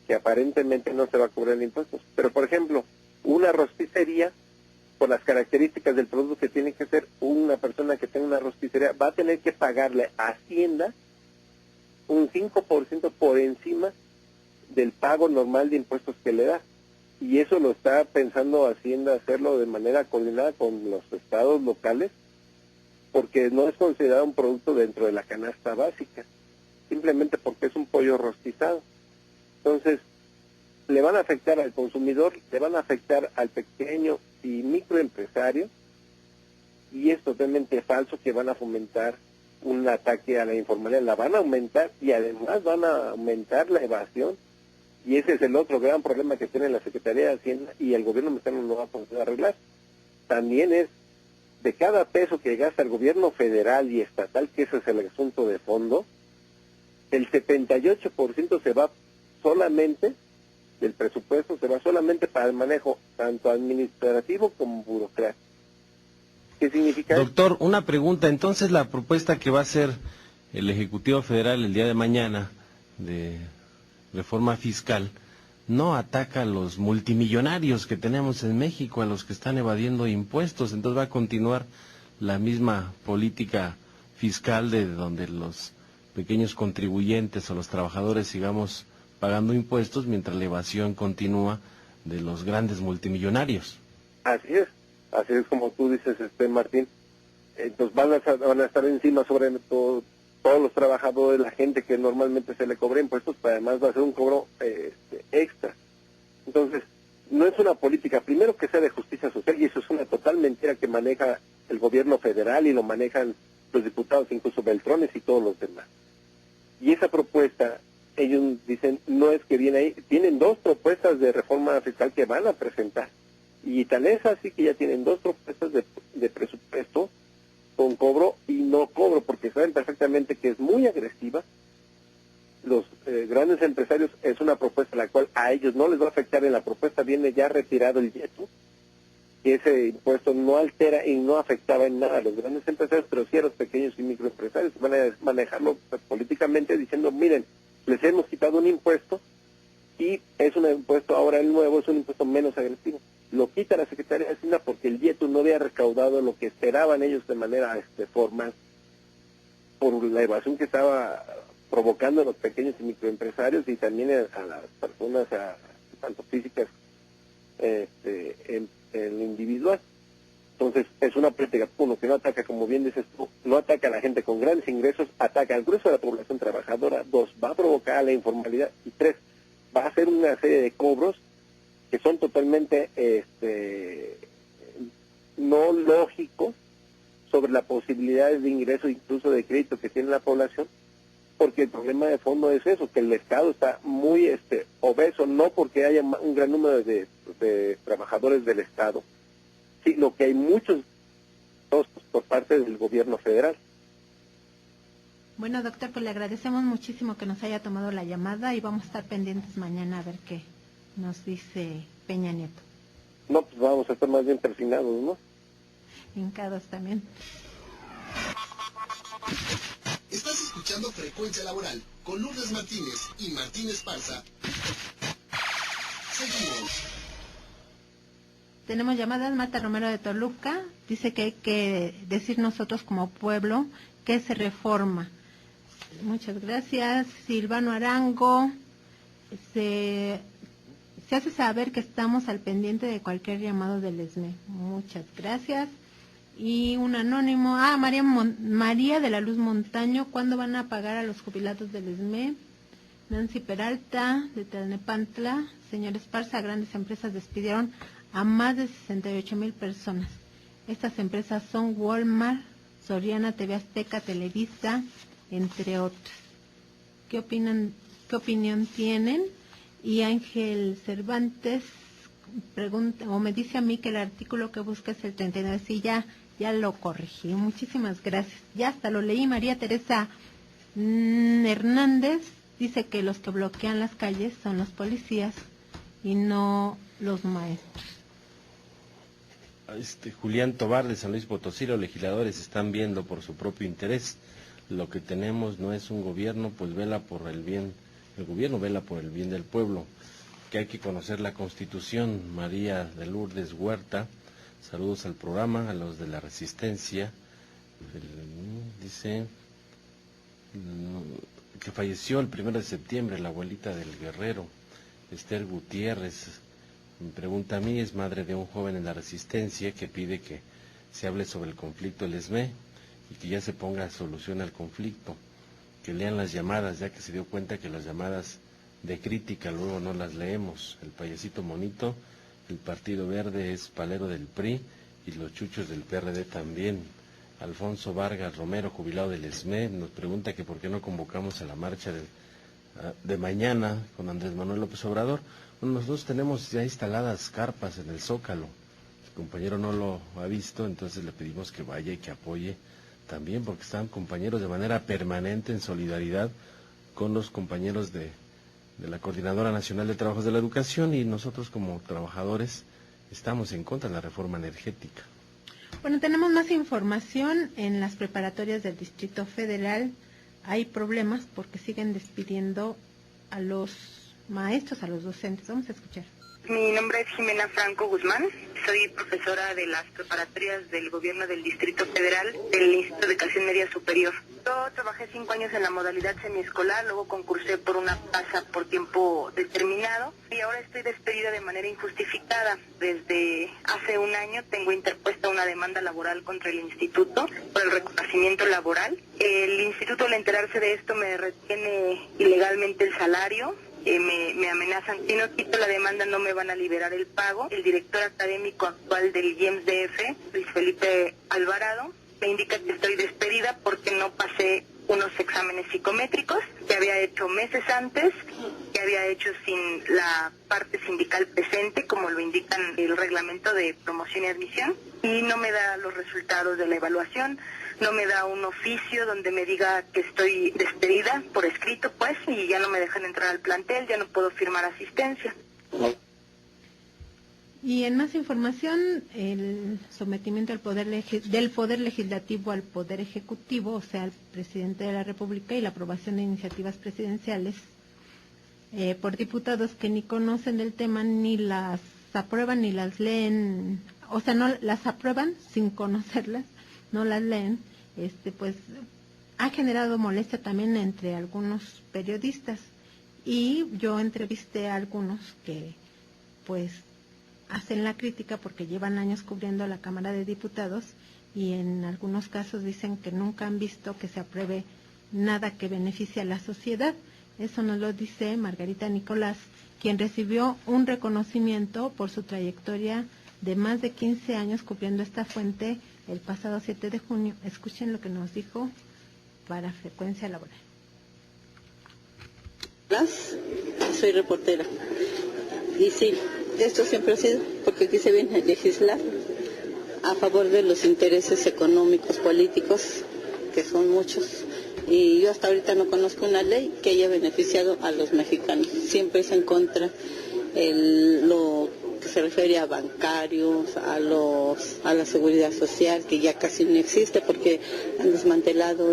que aparentemente no se va a cobrar impuestos. Pero, por ejemplo, una rosticería, por las características del producto que tiene que ser, una persona que tenga una rosticería va a tener que pagarle a Hacienda un 5% por encima del pago normal de impuestos que le da. Y eso lo está pensando Hacienda hacerlo de manera coordinada con los estados locales, porque no es considerado un producto dentro de la canasta básica, simplemente porque es un pollo rostizado. Entonces, le van a afectar al consumidor, le van a afectar al pequeño y microempresario, y es totalmente falso que van a fomentar un ataque a la informalidad. La van a aumentar y además van a aumentar la evasión. Y ese es el otro gran problema que tiene la Secretaría de Hacienda y el gobierno mexicano no va a poder arreglar. También es de cada peso que gasta el gobierno federal y estatal, que ese es el asunto de fondo, el 78% se va solamente, del presupuesto, se va solamente para el manejo tanto administrativo como burocrático. ¿Qué significa eso? Doctor, una pregunta. Entonces, la propuesta que va a hacer el Ejecutivo Federal el día de mañana de reforma fiscal no ataca a los multimillonarios que tenemos en México, a los que están evadiendo impuestos. Entonces va a continuar la misma política fiscal de donde los pequeños contribuyentes o los trabajadores sigamos pagando impuestos mientras la evasión continúa de los grandes multimillonarios. Así es como tú dices, Martín. Entonces van a estar encima sobre todos los trabajadores, la gente que normalmente se le cobra impuestos, pero además va a ser un cobro extra. Entonces, no es una política, primero, que sea de justicia social, y eso es una total mentira que maneja el gobierno federal y lo manejan los diputados, incluso Beltrones y todos los demás. Y esa propuesta, ellos dicen, no es que viene ahí, tienen dos propuestas de reforma fiscal que van a presentar, y tal es así que ya tienen dos propuestas de presupuesto con cobro y no cobro, porque saben perfectamente que es muy agresiva. Los grandes empresarios, es una propuesta la cual a ellos no les va a afectar. En la propuesta viene ya retirado el IETU, que ese impuesto no altera y no afectaba en nada a los grandes empresarios, pero sí a los pequeños y microempresarios. Van a manejarlo políticamente diciendo, miren, les hemos quitado un impuesto y es un impuesto, ahora el nuevo es un impuesto menos agresivo. Lo quita la Secretaría de Hacienda porque el IETU no había recaudado lo que esperaban ellos de manera formal, por la evasión que estaba provocando a los pequeños y microempresarios y también a las personas, tanto físicas, en lo individual. Entonces, es una política, uno, que no ataca, como bien dices tú, no ataca a la gente con grandes ingresos, ataca al grueso de la población trabajadora. Dos, va a provocar la informalidad. Y tres, va a hacer una serie de cobros que son totalmente no lógicos sobre la posibilidad de ingreso, incluso de crédito que tiene la población, porque el problema de fondo es eso, que el Estado está muy obeso, no porque haya un gran número de trabajadores del Estado, sino que hay muchos costos por parte del gobierno federal. Bueno, doctor, pues le agradecemos muchísimo que nos haya tomado la llamada y vamos a estar pendientes mañana a ver qué nos dice Peña Nieto. No, pues vamos a estar más bien persinados, ¿no? Hincados también. Estás escuchando Frecuencia Laboral con Lourdes Martínez y Martín Esparza. Seguimos. Tenemos llamadas. Marta Romero de Toluca dice que hay que decir nosotros como pueblo que se reforma. Muchas gracias. Silvano Arango se hace saber que estamos al pendiente de cualquier llamado del ESME. Muchas gracias. Y un anónimo, María de la Luz Montaño, ¿cuándo van a pagar a los jubilados del ESME? Nancy Peralta de Tlalnepantla, señor Esparza, grandes empresas despidieron a más de 68,000 personas. Estas empresas son Walmart, Soriana, TV Azteca, Televisa, entre otras. ¿Qué opinión tienen? Y Ángel Cervantes pregunta, o me dice a mí que el artículo que busca es el 39. Sí, ya lo corregí. Muchísimas gracias. Ya hasta lo leí. María Teresa Hernández dice que los que bloquean las calles son los policías y no los maestros. Julián Tobar de San Luis Potosí: los legisladores están viendo por su propio interés. Lo que tenemos no es un gobierno, pues vela por el bien, el gobierno vela por el bien del pueblo, que hay que conocer la Constitución. María de Lourdes Huerta: saludos al programa, a los de la Resistencia. Dice que falleció el 1 de septiembre la abuelita del Guerrero. Esther Gutiérrez me pregunta a mí: es madre de un joven en la Resistencia que pide que se hable sobre el conflicto del ESME y que ya se ponga solución al conflicto, que lean las llamadas, ya que se dio cuenta que las llamadas de crítica luego no las leemos. El payasito monito: el Partido Verde es palero del PRI y los chuchos del PRD también. Alfonso Vargas Romero, jubilado del ESME, nos pregunta que por qué no convocamos a la marcha de mañana con Andrés Manuel López Obrador. Bueno, nosotros tenemos ya instaladas carpas en el Zócalo. El compañero no lo ha visto, entonces le pedimos que vaya y que apoye también, porque están compañeros de manera permanente en solidaridad con los compañeros de la Coordinadora Nacional de Trabajos de la Educación, y nosotros como trabajadores estamos en contra de la reforma energética. Bueno, tenemos más información. En las preparatorias del Distrito Federal hay problemas porque siguen despidiendo a los maestros, a los docentes. Vamos a escuchar. Mi nombre es Jimena Franco Guzmán, soy profesora de las preparatorias del gobierno del Distrito Federal del Instituto de Educación Media Superior. Yo trabajé 5 años en la modalidad semiescolar, luego concursé por una plaza por tiempo determinado y ahora estoy despedida de manera injustificada. Desde hace un año tengo interpuesta una demanda laboral contra el instituto por el reconocimiento laboral. El instituto, al enterarse de esto, me retiene ilegalmente el salario. Me amenazan, si no quito la demanda no me van a liberar el pago. El director académico actual del IEMS-DF, Luis Felipe Alvarado, me indica que estoy despedida porque no pasé unos exámenes psicométricos que había hecho meses antes, que había hecho sin la parte sindical presente, como lo indican el reglamento de promoción y admisión, y no me da los resultados de la evaluación. No me da un oficio donde me diga que estoy despedida por escrito, pues, y ya no me dejan entrar al plantel, ya no puedo firmar asistencia. Y en más información, el sometimiento del Poder Legislativo al Poder Ejecutivo, o sea, al Presidente de la República, y la aprobación de iniciativas presidenciales por diputados que ni conocen el tema, ni las aprueban, ni las leen, o sea, no las aprueban sin conocerlas, no las leen. Pues ha generado molestia también entre algunos periodistas, y yo entrevisté a algunos que pues hacen la crítica porque llevan años cubriendo la Cámara de Diputados y en algunos casos dicen que nunca han visto que se apruebe nada que beneficie a la sociedad. Eso nos lo dice Margarita Nicolás, quien recibió un reconocimiento por su trayectoria de más de 15 años cubriendo esta fuente el pasado 7 de junio. Escuchen lo que nos dijo para Frecuencia Laboral. Soy reportera. Y sí, esto siempre ha sido porque aquí se viene a legislar a favor de los intereses económicos, políticos, que son muchos. Y yo hasta ahorita no conozco una ley que haya beneficiado a los mexicanos. Siempre es en contra lo que se refiere a bancarios, a la seguridad social, que ya casi no existe porque han desmantelado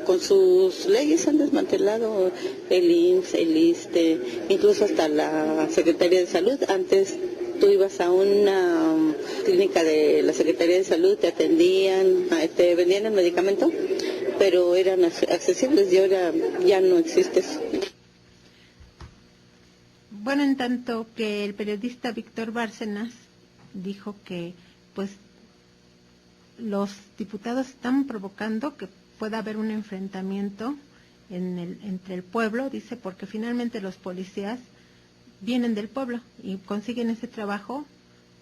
con sus leyes han desmantelado el IMSS, el ISSSTE, incluso hasta la Secretaría de Salud. Antes tú ibas a una clínica de la Secretaría de Salud, te atendían, te vendían el medicamento, pero eran accesibles, y ahora ya no existe eso. Bueno, en tanto que el periodista Víctor Bárcenas dijo que pues los diputados están provocando que pueda haber un enfrentamiento entre el pueblo, dice, porque finalmente los policías vienen del pueblo y consiguen ese trabajo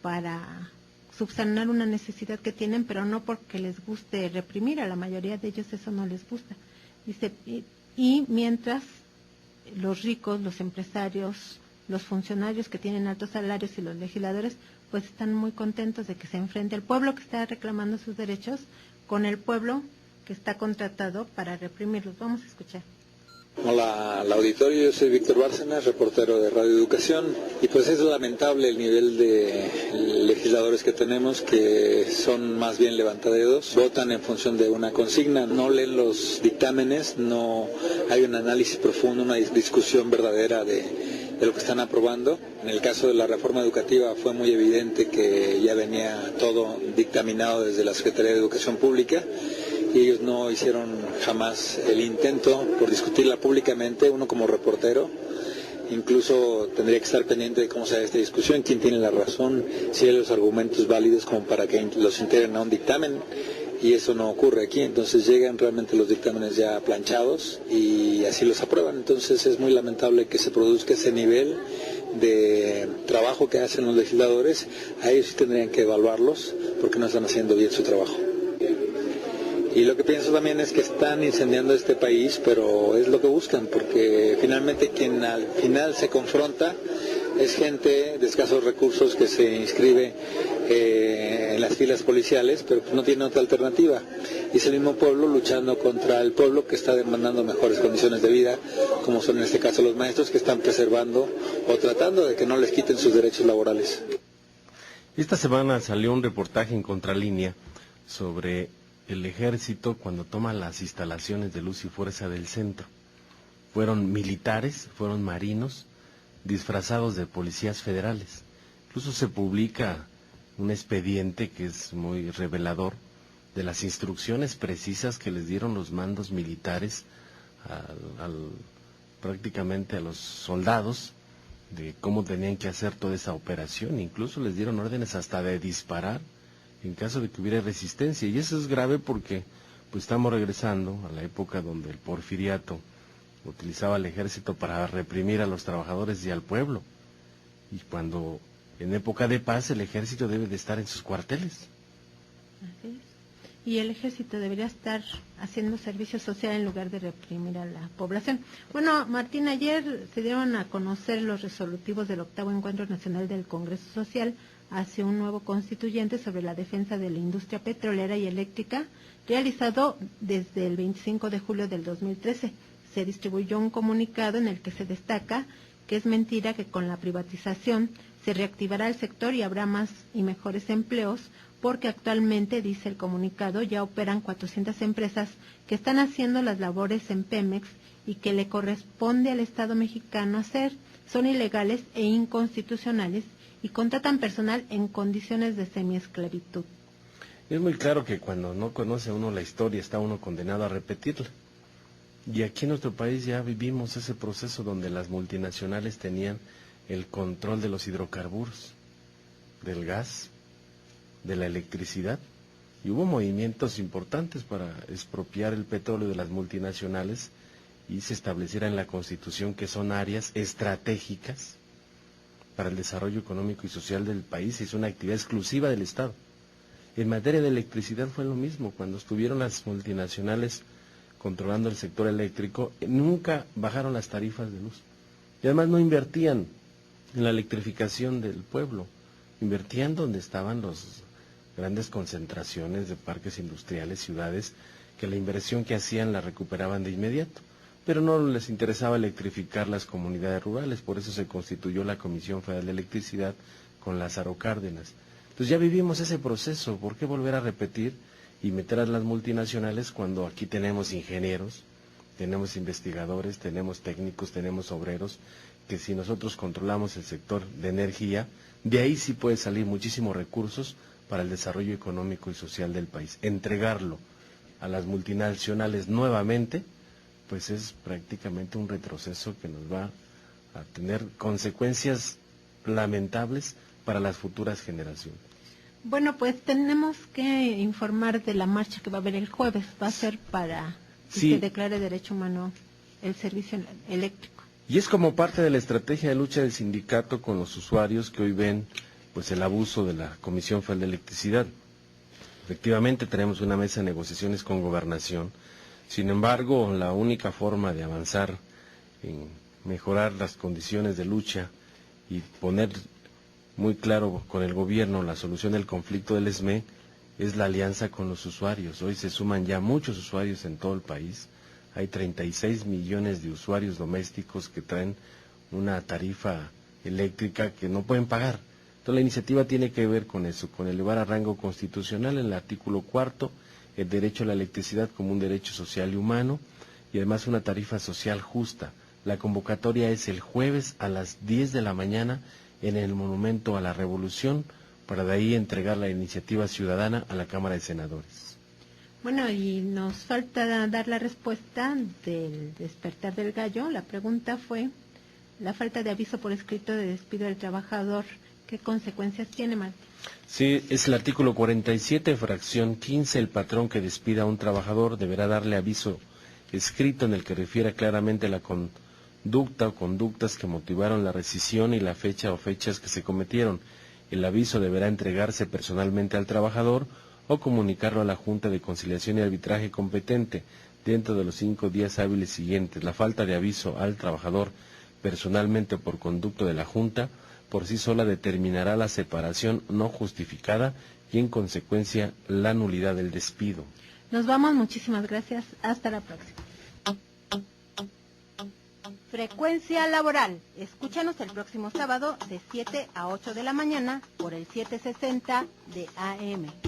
para subsanar una necesidad que tienen, pero no porque les guste reprimir. A la mayoría de ellos eso no les gusta. Dice, y mientras los ricos, los empresarios, los funcionarios que tienen altos salarios y los legisladores pues están muy contentos de que se enfrente el pueblo que está reclamando sus derechos con el pueblo que está contratado para reprimirlos. Vamos a escuchar. Hola al auditorio, yo soy Víctor Bárcenas, reportero de Radio Educación, y pues es lamentable el nivel de legisladores que tenemos, que son más bien levantadedos, votan en función de una consigna, no leen los dictámenes, no hay un análisis profundo, una discusión verdadera de lo que están aprobando. En el caso de la reforma educativa fue muy evidente que ya venía todo dictaminado desde la Secretaría de Educación Pública, y ellos no hicieron jamás el intento por discutirla públicamente. Uno como reportero incluso tendría que estar pendiente de cómo se da esta discusión, quién tiene la razón, si hay los argumentos válidos como para que los integren a un dictamen, y eso no ocurre aquí. Entonces llegan realmente los dictámenes ya planchados y así los aprueban. Entonces es muy lamentable que se produzca ese nivel de trabajo que hacen los legisladores. A ellos sí tendrían que evaluarlos porque no están haciendo bien su trabajo. Y lo que pienso también es que están incendiando este país, pero es lo que buscan, porque finalmente quien al final se confronta es gente de escasos recursos que se inscribe en las filas policiales, pero pues no tiene otra alternativa. Y es el mismo pueblo luchando contra el pueblo que está demandando mejores condiciones de vida, como son en este caso los maestros, que están preservando o tratando de que no les quiten sus derechos laborales. Esta semana salió un reportaje en Contralínea sobre el ejército cuando toma las instalaciones de Luz y Fuerza del centro. Fueron militares, fueron marinos, disfrazados de policías federales. Incluso se publica un expediente que es muy revelador de las instrucciones precisas que les dieron los mandos militares prácticamente a los soldados de cómo tenían que hacer toda esa operación. Incluso les dieron órdenes hasta de disparar en caso de que hubiera resistencia, y eso es grave porque pues estamos regresando a la época donde el porfiriato utilizaba al ejército para reprimir a los trabajadores y al pueblo, y cuando en época de paz el ejército debe de estar en sus cuarteles. Así es. Y el ejército debería estar haciendo servicio social en lugar de reprimir a la población. Bueno, Martín, ayer se dieron a conocer los resolutivos del 8º Encuentro Nacional del Congreso Social hacia un nuevo constituyente sobre la defensa de la industria petrolera y eléctrica, realizado desde el 25 de julio del 2013. Se distribuyó un comunicado en el que se destaca que es mentira que con la privatización se reactivará el sector y habrá más y mejores empleos, porque actualmente, dice el comunicado, ya operan 400 empresas que están haciendo las labores en Pemex y que le corresponde al Estado mexicano hacer. Son ilegales e inconstitucionales y contratan personal en condiciones de semiesclavitud. Es muy claro que cuando no conoce uno la historia está uno condenado a repetirla. Y aquí en nuestro país ya vivimos ese proceso donde las multinacionales tenían el control de los hidrocarburos, del gas, de la electricidad, y hubo movimientos importantes para expropiar el petróleo de las multinacionales y se estableciera en la Constitución que son áreas estratégicas para el desarrollo económico y social del país. Es una actividad exclusiva del Estado. En materia de electricidad fue lo mismo. Cuando estuvieron las multinacionales controlando el sector eléctrico, nunca bajaron las tarifas de luz. Y además no invertían en la electrificación del pueblo, invertían donde estaban las grandes concentraciones de parques industriales, ciudades, que la inversión que hacían la recuperaban de inmediato. Pero no les interesaba electrificar las comunidades rurales, por eso se constituyó la Comisión Federal de Electricidad con Lázaro Cárdenas. Entonces ya vivimos ese proceso, ¿por qué volver a repetir y meter a las multinacionales cuando aquí tenemos ingenieros, tenemos investigadores, tenemos técnicos, tenemos obreros, que si nosotros controlamos el sector de energía, de ahí sí puede salir muchísimos recursos para el desarrollo económico y social del país? Entregarlo a las multinacionales nuevamente, pues es prácticamente un retroceso que nos va a tener consecuencias lamentables para las futuras generaciones. Bueno, pues tenemos que informar de la marcha que va a haber el jueves. Va a ser para que se declare derecho humano el servicio eléctrico. Y es como parte de la estrategia de lucha del sindicato con los usuarios que hoy ven pues el abuso de la Comisión Federal de Electricidad. Efectivamente tenemos una mesa de negociaciones con Gobernación. Sin embargo, la única forma de avanzar en mejorar las condiciones de lucha y poner muy claro con el gobierno la solución del conflicto del ESME es la alianza con los usuarios. Hoy se suman ya muchos usuarios en todo el país hay 36 millones de usuarios domésticos que traen una tarifa eléctrica que no pueden pagar. Entonces la iniciativa tiene que ver con eso, con elevar a rango constitucional en el artículo 4 el derecho a la electricidad como un derecho social y humano, y además una tarifa social justa. La convocatoria es el jueves a las 10 de la mañana en el Monumento a la Revolución, para de ahí entregar la iniciativa ciudadana a la Cámara de Senadores. Bueno, y nos falta dar la respuesta del despertar del gallo. La pregunta fue, la falta de aviso por escrito de despido del trabajador, ¿qué consecuencias tiene, Martín? Sí, es el artículo 47, fracción 15. El patrón que despida a un trabajador deberá darle aviso escrito en el que refiera claramente la conducta o conductas que motivaron la rescisión y la fecha o fechas que se cometieron. El aviso deberá entregarse personalmente al trabajador o comunicarlo a la Junta de Conciliación y Arbitraje competente dentro de los 5 días hábiles siguientes. La falta de aviso al trabajador personalmente o por conducto de la Junta por sí sola determinará la separación no justificada y en consecuencia la nulidad del despido. Nos vamos, muchísimas gracias, hasta la próxima. Frecuencia laboral. Escúchanos el próximo sábado de 7 a 8 de la mañana por el 760 de AM.